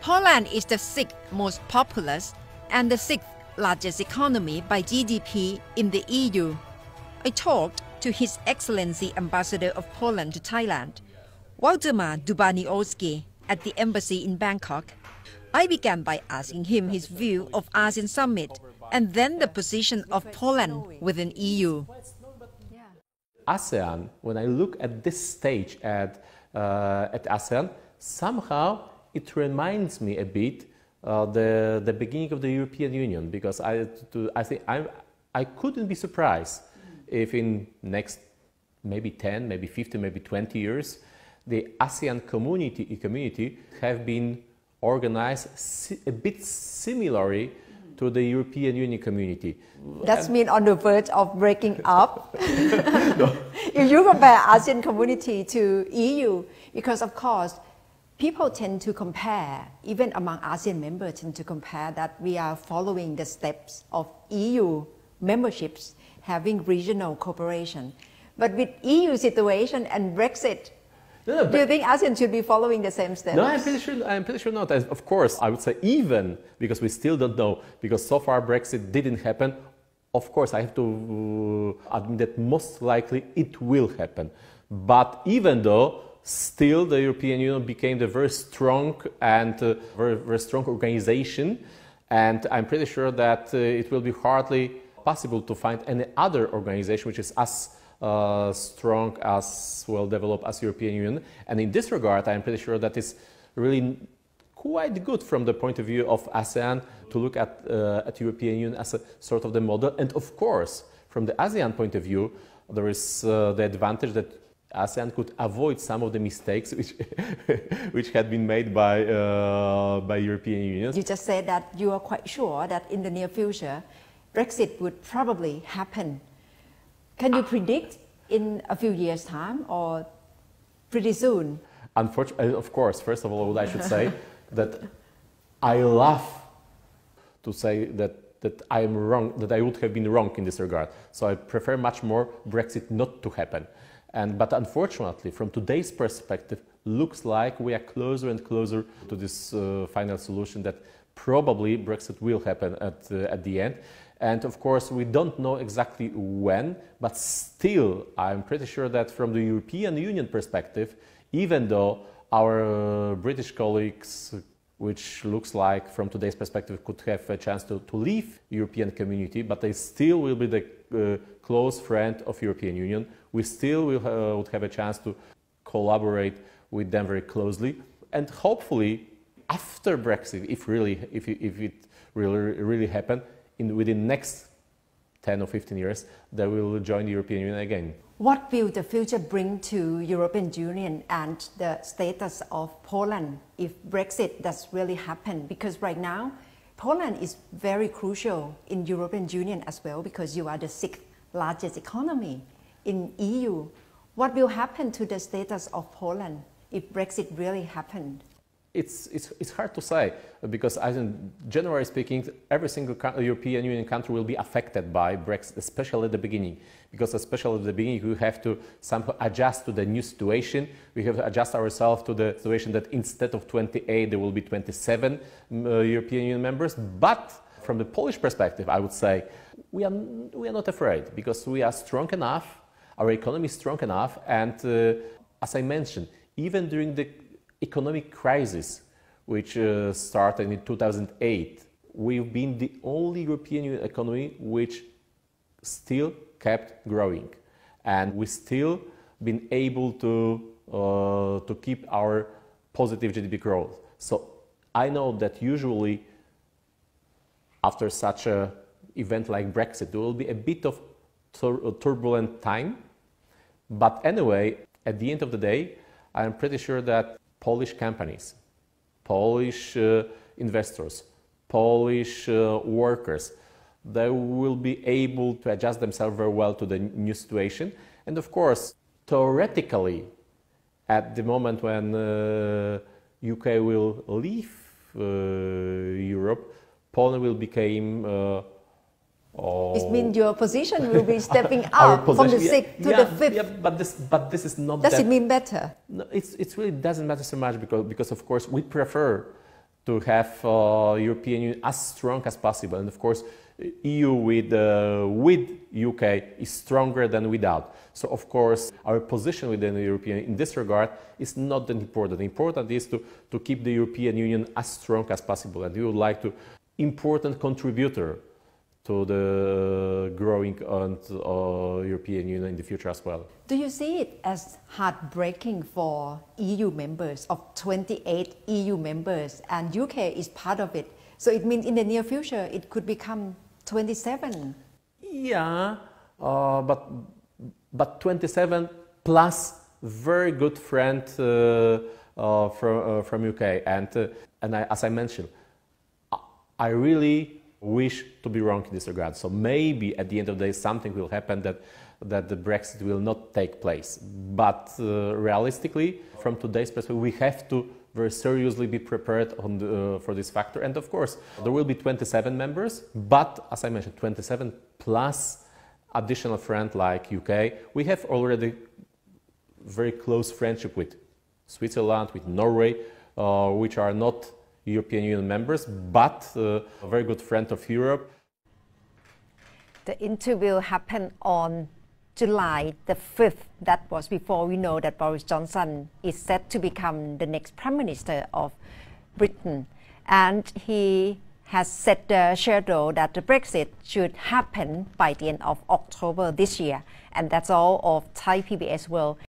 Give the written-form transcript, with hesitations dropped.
Poland is the sixth most populous and the sixth largest economy by GDP in the EU. I talked to His Excellency Ambassador of Poland to Thailand, Waldemar Dubaniowski, at the embassy in Bangkok. I began by asking him his view of ASEAN Summit and then the position of Poland within EU. ASEAN, when I look at this stage at ASEAN, somehow it reminds me a bit the beginning of the European Union, because I think I couldn't be surprised if in next maybe 10, maybe 15, maybe 20 years, the ASEAN community have been organized a bit similarly to the European Union community. That's mean on the verge of breaking up. No. If you compare ASEAN community to EU, because of course, people tend to compare, even among ASEAN members tend to compare that we are following the steps of EU memberships, having regional cooperation. But with EU situation and Brexit, do you think ASEAN should be following the same steps? No, I'm pretty sure not. Of course, I would say even, because we still don't know, because so far Brexit didn't happen. Of course, I have to admit that most likely it will happen. But even though, still the European Union became a very strong and very strong organization, and I'm pretty sure that it will be hardly possible to find any other organization which is as strong, as well developed as European Union. And in this regard, I'm pretty sure that it's really quite good from the point of view of ASEAN to look at European Union as a sort of the model. And of course, from the ASEAN point of view, there is the advantage that ASEAN could avoid some of the mistakes which had been made by European Union. You just said that you are quite sure that in the near future, Brexit would probably happen. Can you predict in a few years' time or pretty soon? Unfortunately, of course, first of all, I should say that I love to say that I am wrong, that I would have been wrong in this regard. So I prefer much more Brexit not to happen. But unfortunately, from today's perspective, looks like we are closer and closer to this final solution that probably Brexit will happen at the end. And of course, we don't know exactly when, but still, I'm pretty sure that from the European Union perspective, even though our British colleagues, which looks like from today's perspective could have a chance to leave European community, but they still will be the close friend of European Union. We still would have a chance to collaborate with them very closely. And hopefully, after Brexit, if it really happened, within next 10 or 15 years, they will join the European Union again. What will the future bring to European Union and the status of Poland if Brexit does really happen? Because right now, Poland is very crucial in European Union as well, because you are the sixth largest economy in EU. What will happen to the status of Poland if Brexit really happened? It's hard to say, because generally speaking, every single European Union country will be affected by Brexit, especially at the beginning. Because especially at the beginning, we have to somehow adjust to the new situation. We have to adjust ourselves to the situation that instead of 28, there will be 27 European Union members. But from the Polish perspective, I would say we are not afraid, because we are strong enough, our economy is strong enough, and as I mentioned, even during the economic crisis, which started in 2008, we've been the only European Union economy which still kept growing, and we still been able to keep our positive GDP growth. So I know that usually after such an event like Brexit, there will be a bit of turbulent time, but anyway, at the end of the day, I'm pretty sure that Polish companies, Polish investors, Polish workers, they will be able to adjust themselves very well to the new situation. And of course, theoretically, at the moment when UK will leave Europe, Poland will become it means your position will be stepping up from the sixth to the fifth. Yeah, but this is not. Does it mean better? No, it really doesn't matter so much, because of course we prefer to have European Union as strong as possible. And of course, EU with UK is stronger than without. So of course, our position within the European Union in this regard is not that important. The important is to keep the European Union as strong as possible. And we would like to important contributor to the growing European Union in the future as well. Do you see it as heartbreaking for EU members, of 28 EU members, and UK is part of it? So it means in the near future it could become 27. Yeah, but 27 plus very good friend from UK, and as I mentioned, I really wish to be wrong in this regard. So maybe at the end of the day something will happen that the Brexit will not take place. But realistically, from today's perspective, we have to very seriously be prepared for this factor. And of course, there will be 27 members, but as I mentioned, 27 plus additional friend like UK. We have already very close friendship with Switzerland, with Norway, which are not European Union members, but a very good friend of Europe. The interview happened on July the 5th. That was before we know that Boris Johnson is set to become the next Prime Minister of Britain. And he has set the schedule that the Brexit should happen by the end of October this year. And that's all of Thai PBS World.